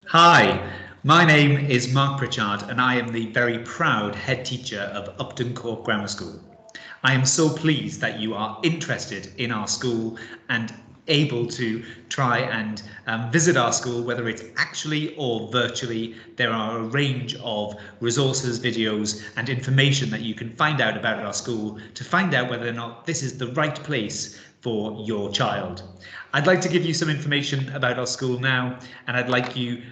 Hi, my name is Mark Pritchard and I am the very proud head teacher of Upton Court Grammar School. I am so pleased that you are interested in our school and able to try and visit our school, whether it's actually or virtually. There are a range of resources, videos and information that you can find out about our school to find out whether or not this is the right place for your child. I'd like to give you some information about our school now, and I'd like you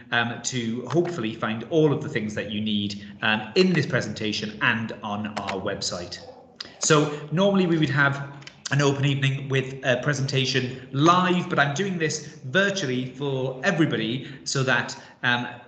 to hopefully find all of the things that you need in this presentation and on our website. So normally we would have an open evening with a presentation live, but I'm doing this virtually for everybody so that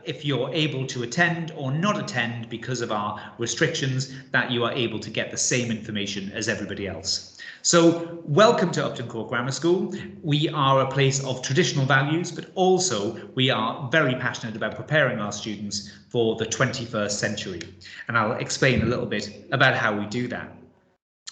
if you're able to attend or not attend because of our restrictions, that you are able to get the same information as everybody else. So welcome to Upton Court Grammar School. We are a place of traditional values, but also we are very passionate about preparing our students for the 21st century. And I'll explain a little bit about how we do that.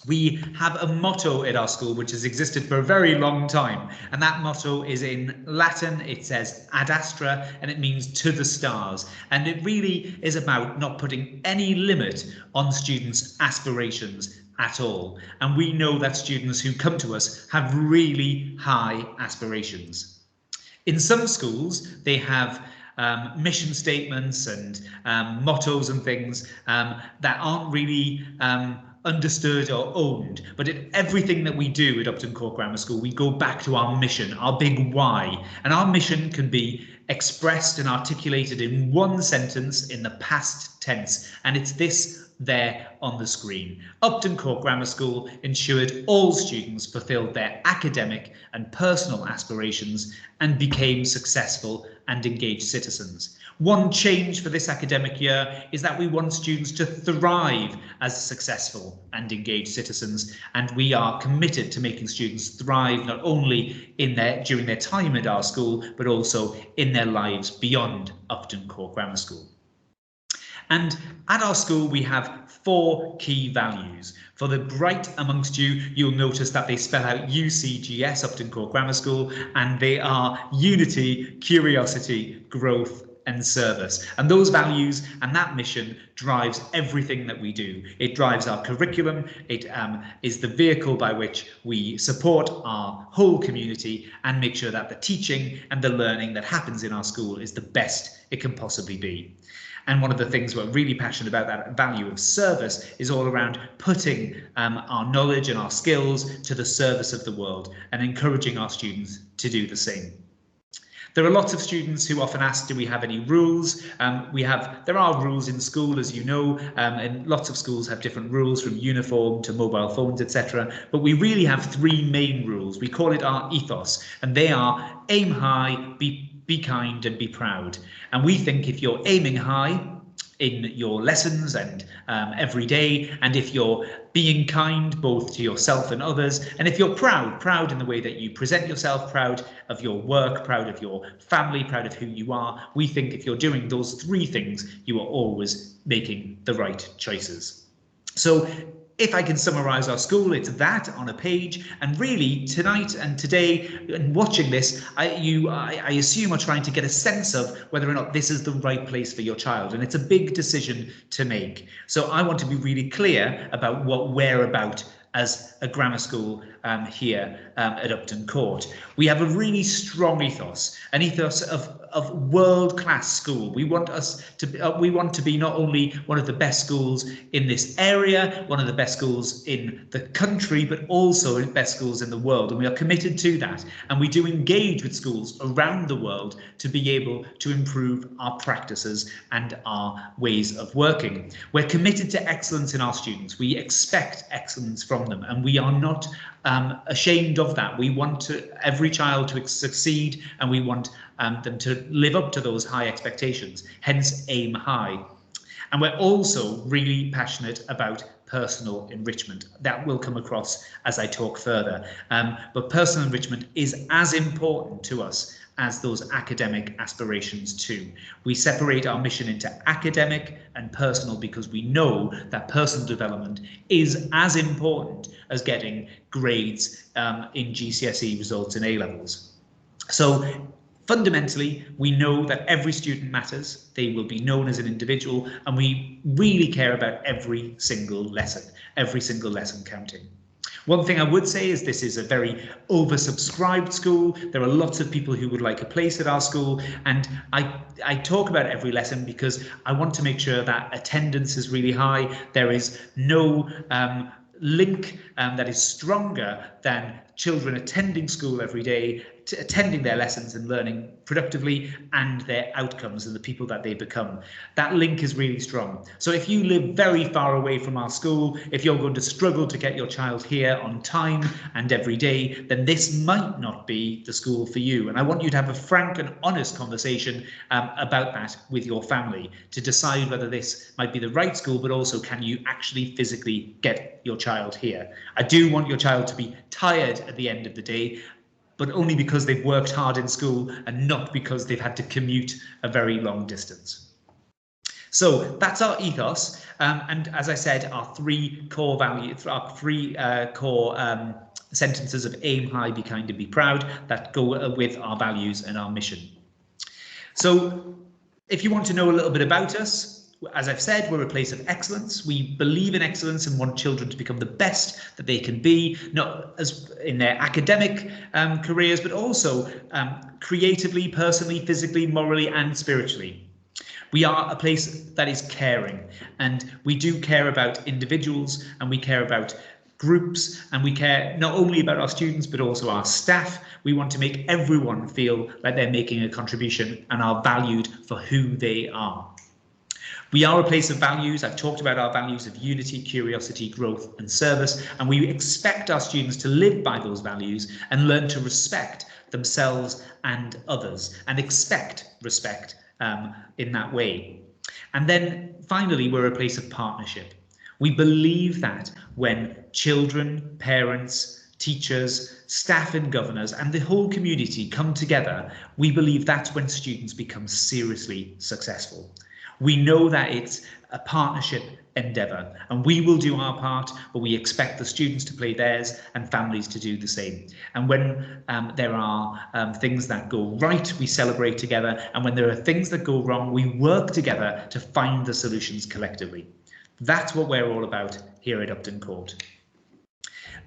We have a motto at our school which has existed for a very long time, and that motto is in Latin. It says ad astra, and it means to the stars, and it really is about not putting any limit on students' aspirations at all. And we know that students who come to us have really high aspirations. In some schools they have mission statements and mottos and things that aren't really understood or owned, but in everything that we do at Upton Court Grammar School, we go back to our mission, our big why, and our mission can be expressed and articulated in one sentence in the past tense, and it's this there on the screen. Upton Court Grammar School ensured all students fulfilled their academic and personal aspirations and became successful and engaged citizens. One change for this academic year is that we want students to thrive as successful and engaged citizens, and we are committed to making students thrive not only during their time at our school, but also in their lives beyond Upton Court Grammar School. And at our school, we have 4 key values. For the bright amongst you, you'll notice that they spell out UCGS, Upton Court Grammar School, and they are unity, curiosity, growth, and service. And those values and that mission drives everything that we do. It drives our curriculum. It is the vehicle by which we support our whole community and make sure that the teaching and the learning that happens in our school is the best it can possibly be. And one of the things we're really passionate about, that value of service, is all around putting our knowledge and our skills to the service of the world and encouraging our students to do the same. There are lots of students who often ask, do we have any rules? There are rules in school, as you know, and lots of schools have different rules, from uniform to mobile phones, etc. But we really have 3 main rules. We call it our ethos, and they are aim high, be kind and be proud. And we think if you're aiming high in your lessons and every day, and if you're being kind both to yourself and others, and if you're proud in the way that you present yourself, proud of your work, proud of your family, proud of who you are, we think if you're doing those 3 things, you are always making the right choices. So if I can summarize our school, it's that on a page. And really tonight and today, and watching this, I assume are trying to get a sense of whether or not this is the right place for your child. And it's a big decision to make. So I want to be really clear about what we're about as a grammar school here at Upton Court. We have a really strong ethos, an ethos of world-class school. We want to be not only one of the best schools in this area, one of the best schools in the country, but also the best schools in the world. And we are committed to that. And we do engage with schools around the world to be able to improve our practices and our ways of working. We're committed to excellence in our students. We expect excellence from them, and we are not ashamed of that. We want every child to succeed, and we want them to live up to those high expectations, hence aim high. And we're also really passionate about personal enrichment. That will come across as I talk further. But personal enrichment is as important to us as those academic aspirations too. We separate our mission into academic and personal because we know that personal development is as important as getting grades in GCSE results in A-levels. So Fundamentally, we know that every student matters. They will be known as an individual, and we really care about every single lesson counting. One thing I would say is this is a very oversubscribed school. There are lots of people who would like a place at our school, and I talk about every lesson because I want to make sure that attendance is really high. There is no link that is stronger than children attending school every day, attending their lessons and learning productively, and their outcomes and the people that they become. That link is really strong. So if you live very far away from our school, if you're going to struggle to get your child here on time and every day, then this might not be the school for you. And I want you to have a frank and honest conversation about that with your family to decide whether this might be the right school, but also can you actually physically get your child here. I do want your child to be tired at the end of the day, but only because they've worked hard in school and not because they've had to commute a very long distance. So that's our ethos. And as I said, our three core values, our three core sentences of aim high, be kind and be proud, that go with our values and our mission. So if you want to know a little bit about us, as I've said, we're a place of excellence. We believe in excellence and want children to become the best that they can be, not as in their academic careers, but also creatively, personally, physically, morally, and spiritually. We are a place that is caring, and we do care about individuals, and we care about groups, and we care not only about our students, but also our staff. We want to make everyone feel like they're making a contribution and are valued for who they are. We are a place of values. I've talked about our values of unity, curiosity, growth, and service, and we expect our students to live by those values and learn to respect themselves and others, and expect respect in that way. And then finally, we're a place of partnership. We believe that when children, parents, teachers, staff and governors and the whole community come together, we believe that's when students become seriously successful. We know that it's a partnership endeavour, and we will do our part, but we expect the students to play theirs and families to do the same. And when there are things that go right, we celebrate together, and when there are things that go wrong, we work together to find the solutions collectively. That's what we're all about here at Upton Court.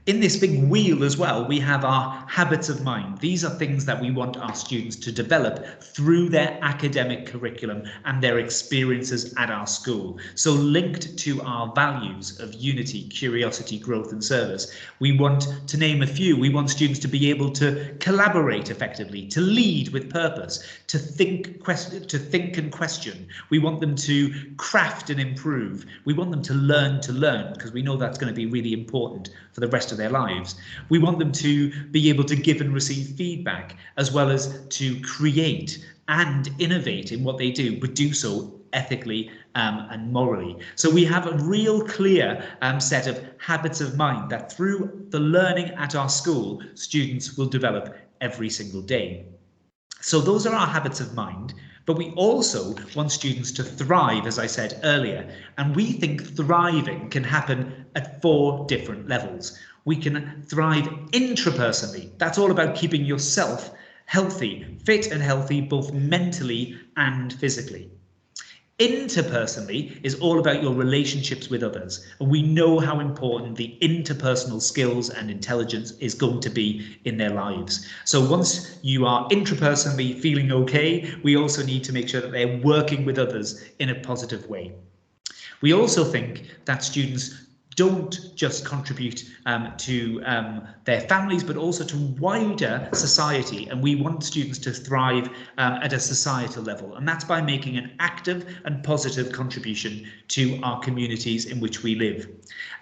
In this big wheel as well, we have our habits of mind. These are things that we want our students to develop through their academic curriculum and their experiences at our school. So linked to our values of unity, curiosity, growth and service, we want to name a few. We want students to be able to collaborate effectively, to lead with purpose, to think and question. We want them to craft and improve. We want them to learn, because we know that's going to be really important for the rest of their lives. We want them to be able to give and receive feedback, as well as to create and innovate in what they do, but do so ethically and morally. So we have a real clear set of habits of mind that through the learning at our school, students will develop every single day. So those are our habits of mind. But we also want students to thrive, as I said earlier, and we think thriving can happen at 4 different levels. We can thrive intrapersonally. That's all about keeping yourself healthy, fit and healthy, both mentally and physically. Interpersonally is all about your relationships with others, and we know how important the interpersonal skills and intelligence is going to be in their lives. So once you are intrapersonally feeling okay, we also need to make sure that they're working with others in a positive way. We also think that students don't just contribute to their families, but also to wider society. And we want students to thrive at a societal level. And that's by making an active and positive contribution to our communities in which we live.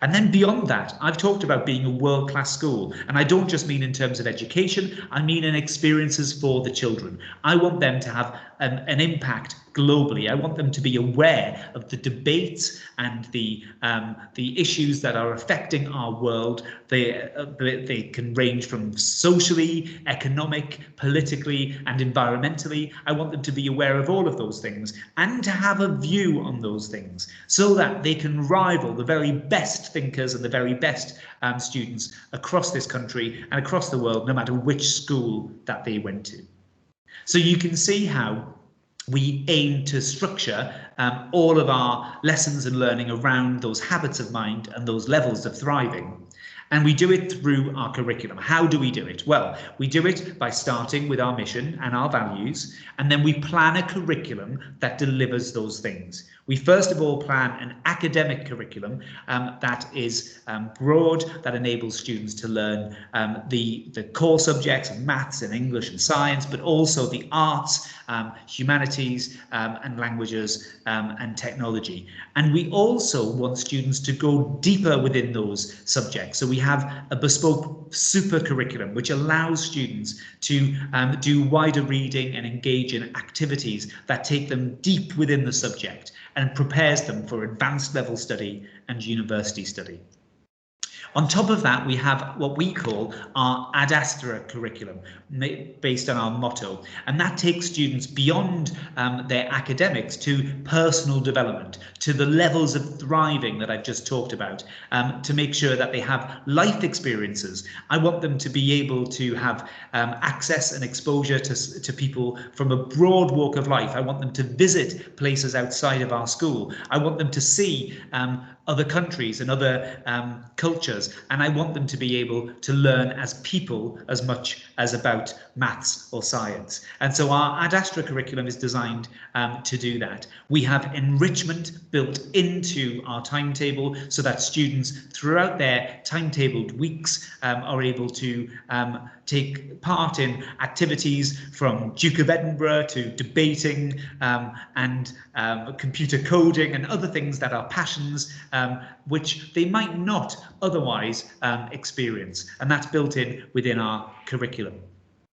And then beyond that, I've talked about being a world-class school. And I don't just mean in terms of education, I mean in experiences for the children. I want them to have an impact globally. I want them to be aware of the debates and the issues that are affecting our world. They can range from socially, economic, politically, and environmentally. I want them to be aware of all of those things and to have a view on those things so that they can rival the very best thinkers and the very best students across this country and across the world, no matter which school that they went to. So you can see how we aim to structure all of our lessons and learning around those habits of mind and those levels of thriving. And we do it through our curriculum. How do we do it? Well, we do it by starting with our mission and our values, and then we plan a curriculum that delivers those things. We first of all plan an academic curriculum that is broad, that enables students to learn the core subjects of maths and English and science, but also the arts, humanities and languages and technology. And we also want students to go deeper within those subjects. So we have a bespoke super curriculum which allows students to do wider reading and engage in activities that take them deep within the subject and prepares them for advanced level study and university study. On top of that, we have what we call our Ad Astra curriculum, based on our motto, and that takes students beyond their academics to personal development, to the levels of thriving that I've just talked about, to make sure that they have life experiences. I want them to be able to have access and exposure to people from a broad walk of life. I want them to visit places outside of our school. I want them to see other countries and other cultures, and I want them to be able to learn as people as much as about maths or science. And so our Ad Astra curriculum is designed to do that. We have enrichment built into our timetable so that students throughout their timetabled weeks are able to take part in activities from Duke of Edinburgh to debating and computer coding and other things that are passions which they might not otherwise experience, and that's built in within our curriculum.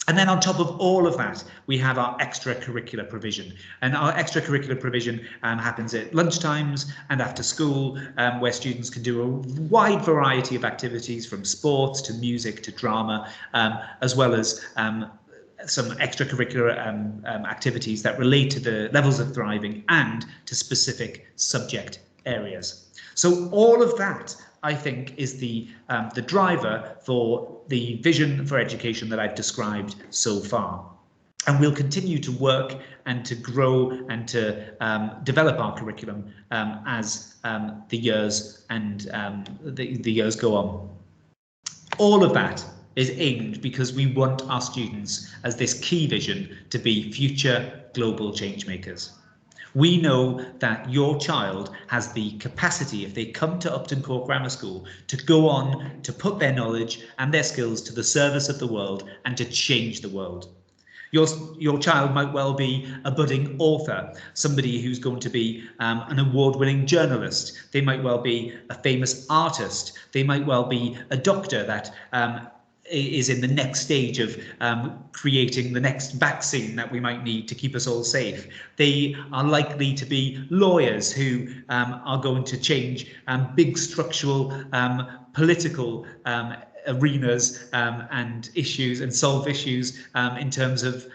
And then on top of all of that, we have our extracurricular provision. And our extracurricular provision happens at lunchtimes and after school, where students can do a wide variety of activities from sports to music to drama, as well as some extracurricular activities that relate to the levels of thriving and to specific subject areas. So all of that, I think, is the driver for the vision for education that I've described so far. And we'll continue to work and to grow and to develop our curriculum as the years and the years go on. All of that is aimed because we want our students, as this key vision, to be future global change makers. We know that your child has the capacity, if they come to Upton Court Grammar School, to go on to put their knowledge and their skills to the service of the world and to change the world. Your child might well be a budding author, somebody who's going to be an award-winning journalist. They might well be a famous artist. They might well be a doctor that is in the next stage of creating the next vaccine that we might need to keep us all safe. They are likely to be lawyers who are going to change big structural political arenas and issues and solve issues in terms of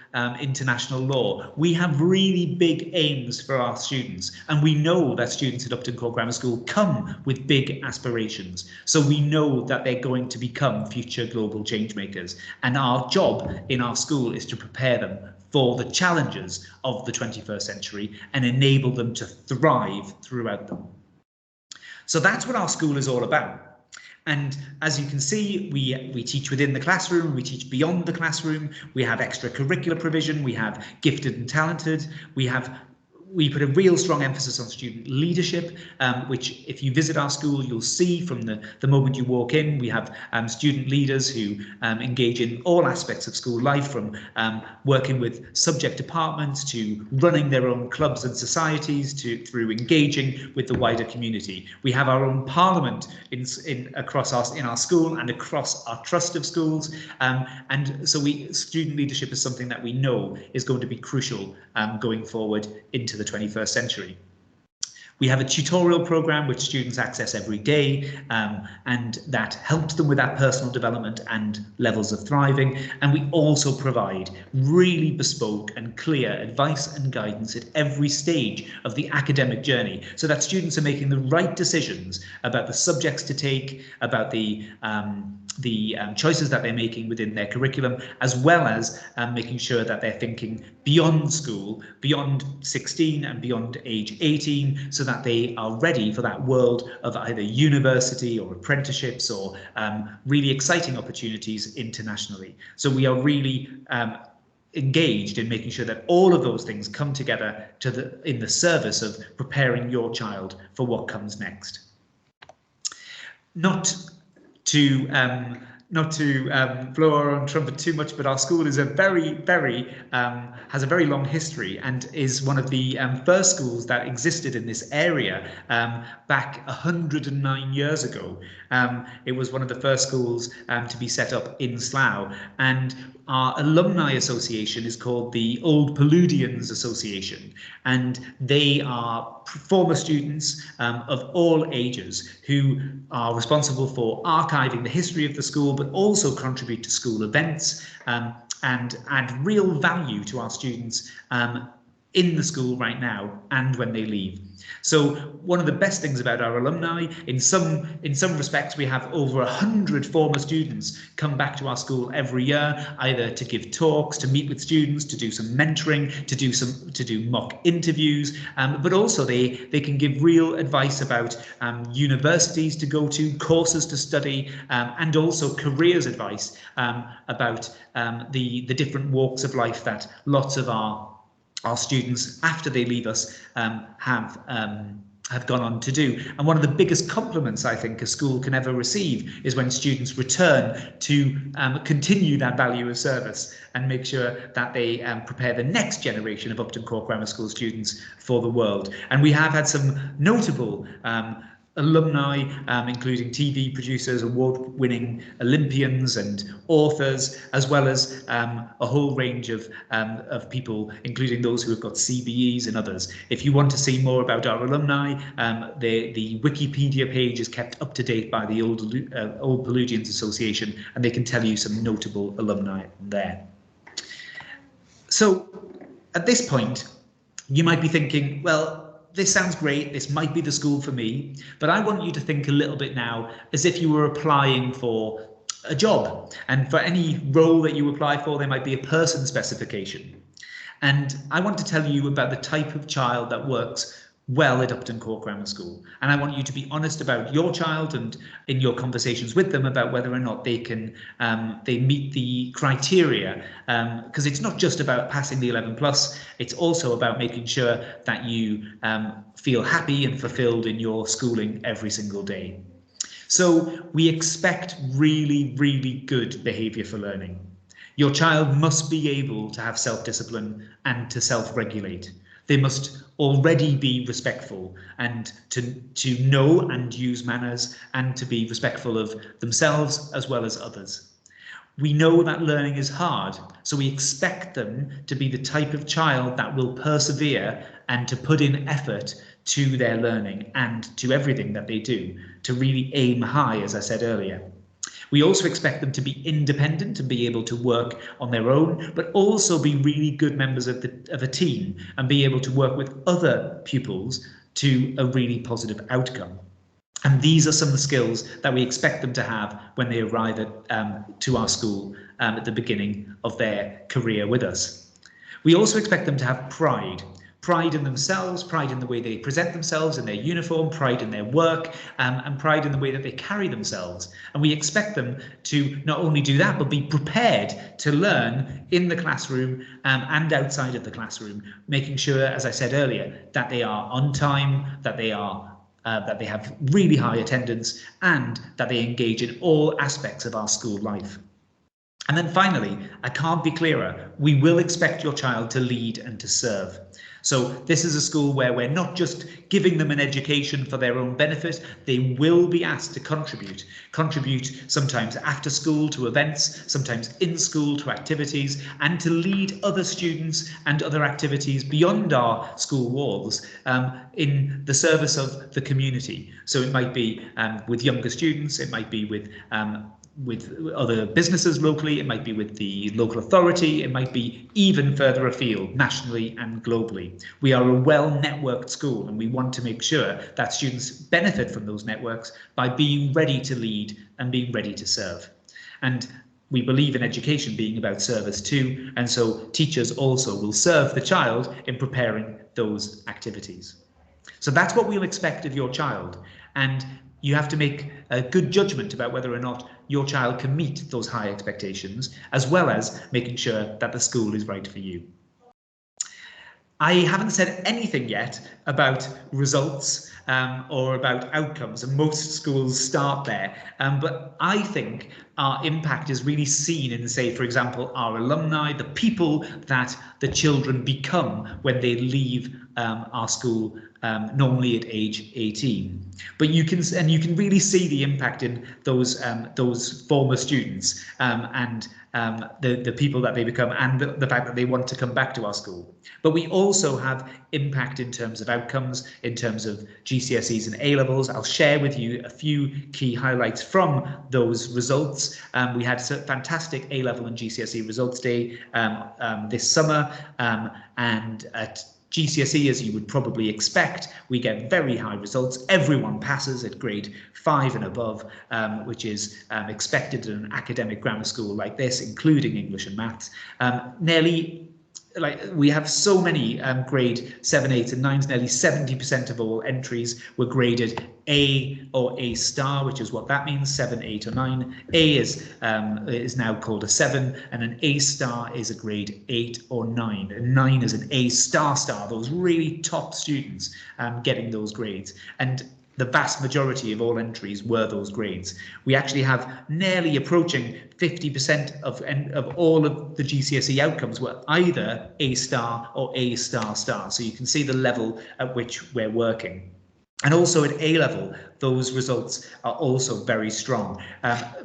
international law. We have really big aims for our students, and we know that students at Upton Court Grammar School come with big aspirations. So we know that they're going to become future global change makers, and our job in our school is to prepare them for the challenges of the 21st century and enable them to thrive throughout them. So that's what our school is all about. And as you can see, we teach within the classroom, we teach beyond the classroom, we have extracurricular provision, we have gifted and talented, we put a real strong emphasis on student leadership, which if you visit our school, you'll see from the moment you walk in. We have student leaders who engage in all aspects of school life, from working with subject departments to running their own clubs and societies through engaging with the wider community. We have our own parliament in our school and across our trust of schools. And so student leadership is something that we know is going to be crucial going forward into the 21st century. We have a tutorial program which students access every day, and that helps them with that personal development and levels of thriving. And we also provide really bespoke and clear advice and guidance at every stage of the academic journey, so that students are making the right decisions about the subjects to take, about the choices that they're making within their curriculum, as well as making sure that they're thinking beyond school, beyond 16 and beyond age 18, so that they are ready for that world of either university or apprenticeships or really exciting opportunities internationally. So we are really engaged in making sure that all of those things come together in the service of preparing your child for what comes next. Not to blow our own trumpet too much, but our school is has a very long history and is one of the first schools that existed in this area back 109 years ago. It was one of the first schools to be set up in Slough, and our alumni association is called the Old Paludians Association, and they are former students of all ages who are responsible for archiving the history of the school, but also contribute to school events and add real value to our students in the school right now and when they leave. So one of the best things about our alumni, in some respects, we have over 100 former students come back to our school every year, either to give talks, to meet with students, to do some mentoring, to do mock interviews, but also they can give real advice about universities to go to, courses to study, and also careers advice about the different walks of life that lots of our students, after they leave us, have gone on to do. And one of the biggest compliments I think a school can ever receive is when students return to continue that value of service and make sure that they prepare the next generation of Upton Court Grammar School students for the world. And we have had some notable alumni, including TV producers, award-winning Olympians and authors, as well as a whole range of people, including those who have got CBEs and others. If you want to see more about our alumni, the Wikipedia page is kept up to date by the Old Paludians Association, and they can tell you some notable alumni there. So at this point, you might be thinking, well, this sounds great, this might be the school for me, but I want you to think a little bit now as if you were applying for a job. And for any role that you apply for, there might be a person specification. And I want to tell you about the type of child that works well at Upton Court Grammar School. And I want you to be honest about your child and in your conversations with them about whether or not they can they meet the criteria, because it's not just about passing the 11+, it's also about making sure that you feel happy and fulfilled in your schooling every single day. So we expect really, really good behaviour for learning. Your child must be able to have self-discipline and to self-regulate. They must already be respectful and to know and use manners and to be respectful of themselves as well as others. We know that learning is hard, so we expect them to be the type of child that will persevere and to put in effort to their learning and to everything that they do, to really aim high, as I said earlier. We also expect them to be independent and be able to work on their own, but also be really good members of a team and be able to work with other pupils to a really positive outcome. And these are some of the skills that we expect them to have when they arrive to our school at the beginning of their career with us. We also expect them to have pride. Pride in themselves, pride in the way they present themselves in their uniform, pride in their work, and pride in the way that they carry themselves. And we expect them to not only do that, but be prepared to learn in the classroom and outside of the classroom, making sure, as I said earlier, that they are on time, that they have really high attendance, and that they engage in all aspects of our school life. And then finally, I can't be clearer, we will expect your child to lead and to serve. So this is a school where we're not just giving them an education for their own benefit, they will be asked to contribute sometimes after school to events, sometimes in school to activities, and to lead other students and other activities beyond our school walls in the service of the community. So it might be with younger students, it might be with other businesses locally, it might be with the local authority, it might be even further afield, nationally and globally. We are a well-networked school and we want to make sure that students benefit from those networks by being ready to lead and being ready to serve. And we believe in education being about service too, and so teachers also will serve the child in preparing those activities. So that's what we'll expect of your child, and you have to make a good judgment about whether or not your child can meet those high expectations, as well as making sure that the school is right for you. I haven't said anything yet about results or about outcomes, and most schools start there. But I think our impact is really seen in, say, for example, our alumni, the people that the children become when they leave our school, normally at age 18. But you can really see the impact in those former students and the people that they become, and the fact that they want to come back to our school. But we also have impact in terms of outcomes, in terms of GCSEs and A-levels. I'll share with you a few key highlights from those results. We had fantastic A-level and GCSE results day this summer, and at GCSE, as you would probably expect, we get very high results. Everyone passes at grade 5 and above, which is expected in an academic grammar school like this, including English and maths. We have so many grade 7, 8 and 9s. Nearly 70% of all entries were graded A or A star, which is what that means, 7, 8 or 9. A is now called a 7, and an A star is a grade 8 or 9. And 9 is an A star, those really top students getting those grades. And the vast majority of all entries were those grades. We actually have nearly approaching 50% of all of the GCSE outcomes were either A star or A star star. So you can see the level at which we're working. And also at A-level, those results are also very strong.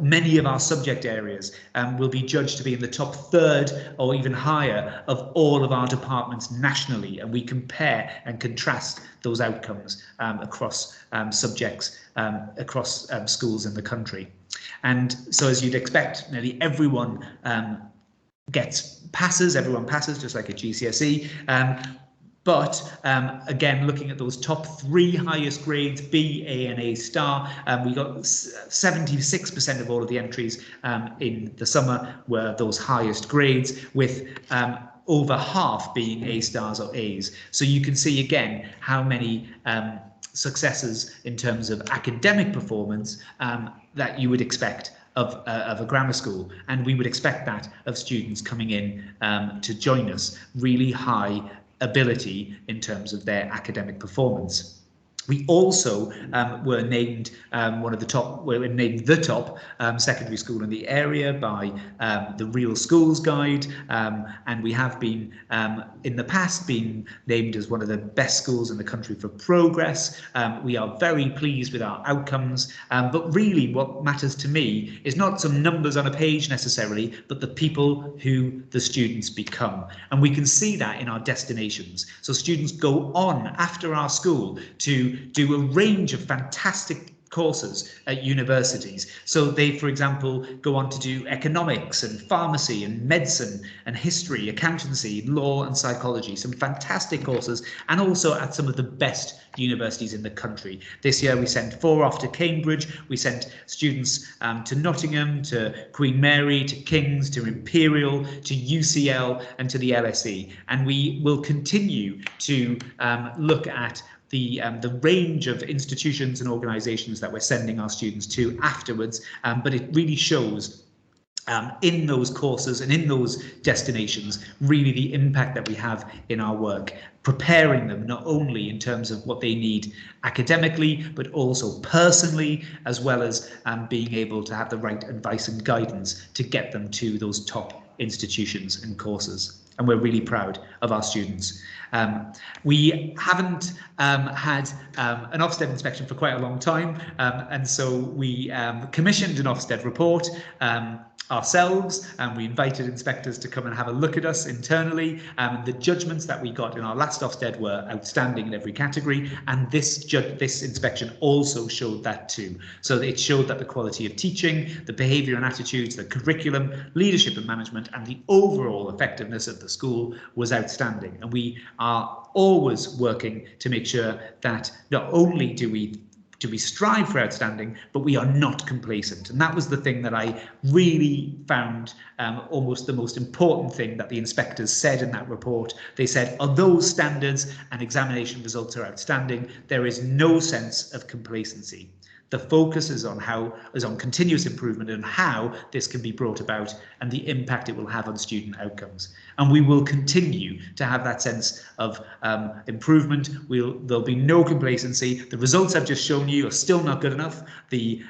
Many of our subject areas will be judged to be in the top third or even higher of all of our departments nationally, and we compare and contrast those outcomes across subjects, across schools in the country. And so, as you'd expect, nearly everyone passes, just like a GCSE. But again, looking at those top 3 highest grades, B, A and A star, we got 76% of all of the entries in the summer were those highest grades, with over half being A stars or A's. So you can see again how many successes in terms of academic performance that you would expect of a grammar school, and we would expect that of students coming in to join us. Really high ability in terms of their academic performance. We also were named the top secondary school in the area by the Real Schools Guide, and we have been in the past been named as one of the best schools in the country for progress. We are very pleased with our outcomes, but really what matters to me is not some numbers on a page necessarily, but the people who the students become. And we can see that in our destinations. So students go on after our school to do a range of fantastic courses at universities. So they, for example, go on to do economics and pharmacy and medicine and history, accountancy, law and psychology, some fantastic courses, and also at some of the best universities in the country. This year we sent 4 off to Cambridge, we sent students to Nottingham, to Queen Mary, to King's, to Imperial, to UCL and to the LSE. And we will continue to look at the range of institutions and organisations that we're sending our students to afterwards, but it really shows in those courses and in those destinations really the impact that we have in our work, preparing them not only in terms of what they need academically, but also personally, as well as being able to have the right advice and guidance to get them to those top institutions and courses. And we're really proud of our students. We haven't had an Ofsted inspection for quite a long time, and so we commissioned an Ofsted report ourselves, and we invited inspectors to come and have a look at us internally. The judgments that we got in our last Ofsted were outstanding in every category, and this inspection also showed that too. So it showed that the quality of teaching, the behaviour and attitudes, the curriculum, leadership and management, and the overall effectiveness of the school was outstanding. And we are always working to make sure that not only do we do we strive for outstanding, but we are not complacent. And that was the thing that I really found almost the most important thing that the inspectors said in that report. They said, although standards and examination results are outstanding, there is no sense of complacency. The focus is on continuous improvement and how this can be brought about and the impact it will have on student outcomes. And we will continue to have that sense of improvement. There'll be no complacency. The results I've just shown you are still not good enough. The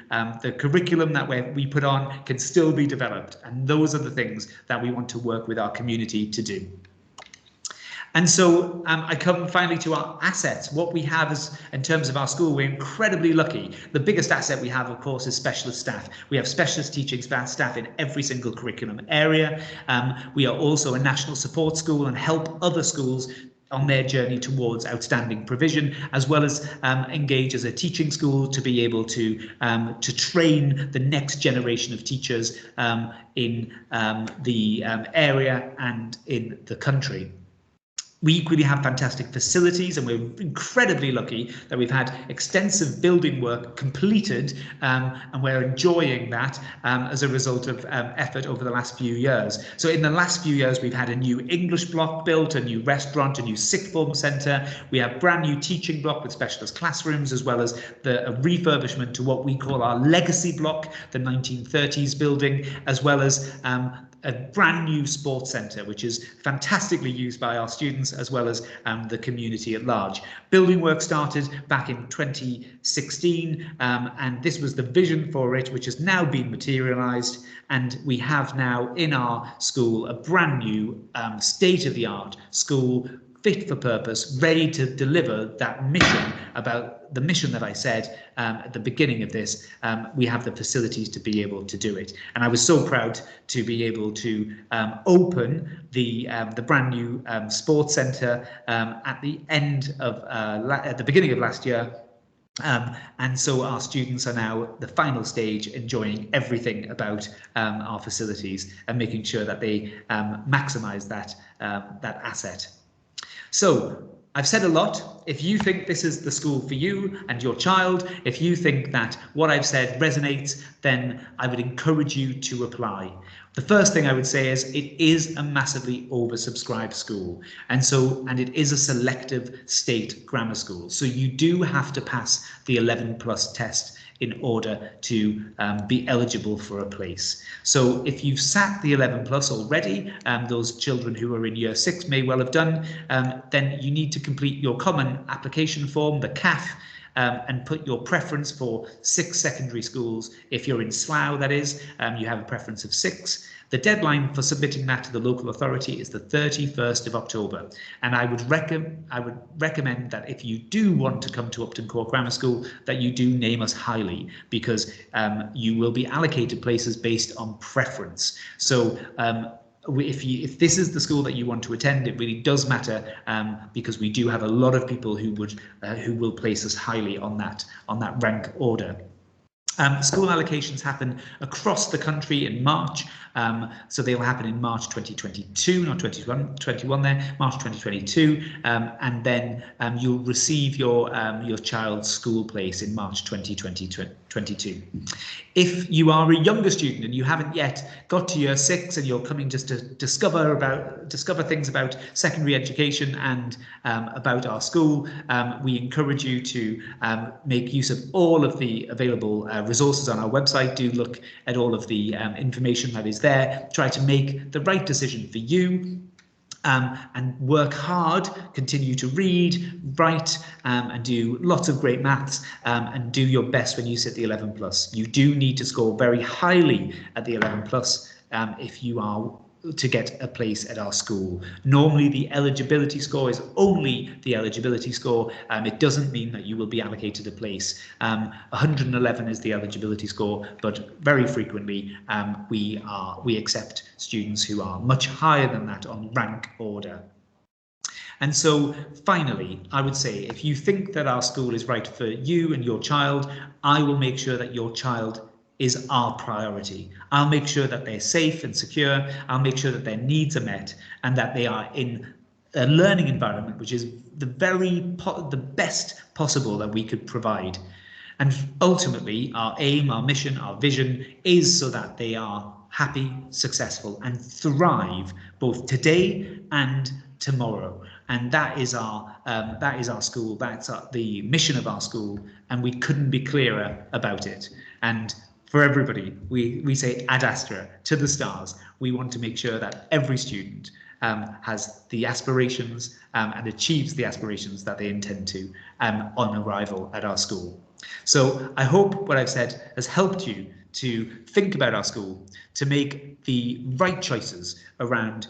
curriculum that we put on can still be developed. And those are the things that we want to work with our community to do. And so I come finally to our assets. What we have is, in terms of our school, we're incredibly lucky. The biggest asset we have, of course, is specialist staff. We have specialist teaching staff in every single curriculum area. We are also a national support school and help other schools on their journey towards outstanding provision, as well as engage as a teaching school to be able to train the next generation of teachers in the area and in the country. We equally have fantastic facilities, and we're incredibly lucky that we've had extensive building work completed, and we're enjoying that as a result of effort over the last few years. So in the last few years, we've had a new English block built, a new restaurant, a new sixth form centre. We have brand new teaching block with specialist classrooms, as well as a refurbishment to what we call our legacy block, the 1930s building, as well as a brand new sports centre, which is fantastically used by our students as well as the community at large. Building work started back in 2016, and this was the vision for it, which has now been materialised. And we have now in our school a brand new state-of-the-art school, fit for purpose, ready to deliver that mission, about the mission that I said at the beginning of this. We have the facilities to be able to do it. And I was so proud to be able to open the brand new sports centre at the beginning of last year. And so our students are now the final stage, enjoying everything about our facilities and making sure that they maximise that asset. So I've said a lot. If you think this is the school for you and your child, if you think that what I've said resonates, then I would encourage you to apply. The first thing I would say is it is a massively oversubscribed school, and it is a selective state grammar school. So you do have to pass the 11+ test in order to be eligible for a place. So if you've sat the 11+ already, those children who are in year 6 may well have done, then you need to complete your common application form, the CAF, and put your preference for 6 secondary schools. If you're in Slough, that is, you have a preference of 6. The deadline for submitting that to the local authority is the 31st of October. And I would recommend that if you do want to come to Upton Court Grammar School, that you do name us highly, because you will be allocated places based on preference. So if this is the school that you want to attend, it really does matter, because we do have a lot of people who will place us highly on that rank order. School allocations happen across the country in March, so they'll happen in March 2022, not 21 there, March 2022, and then you'll receive your child's school place in March 2022. If you are a younger student and you haven't yet got to year 6 and you're coming just to discover things about secondary education and about our school, we encourage you to make use of all of the available resources on our website. Do look at all of the information that is there. Try to make the right decision for you. And work hard, continue to read, write, and do lots of great maths, and do your best when you sit the 11+. You do need to score very highly at the 11+, if you are to get a place at our school. Normally the eligibility score is only the eligibility score. It doesn't mean that you will be allocated a place. 111 is the eligibility score, but very frequently we accept students who are much higher than that on rank order. And so finally, I would say, if you think that our school is right for you and your child, I will make sure that your child is our priority. I'll make sure that they're safe and secure. I'll make sure that their needs are met and that they are in a learning environment which is the best possible that we could provide. And ultimately, our aim, our mission, our vision is so that they are happy, successful, and thrive both today and tomorrow. And that is our school. That's the mission of our school, and we couldn't be clearer about it. And for everybody, we say ad astra, to the stars. We want to make sure that every student has the aspirations and achieves the aspirations that they intend to on arrival at our school. So I hope what I've said has helped you to think about our school, to make the right choices around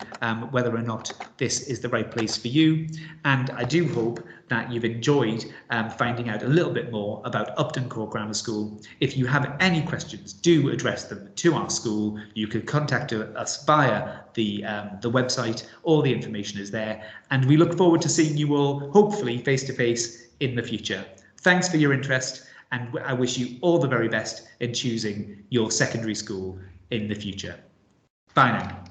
whether or not this is the right place for you. And I do hope that you've enjoyed finding out a little bit more about Upton Court Grammar School. If you have any questions, do address them to our school. You can contact us via the website. All the information is there. And we look forward to seeing you all, hopefully face to face in the future. Thanks for your interest, and I wish you all the very best in choosing your secondary school in the future. Bye now.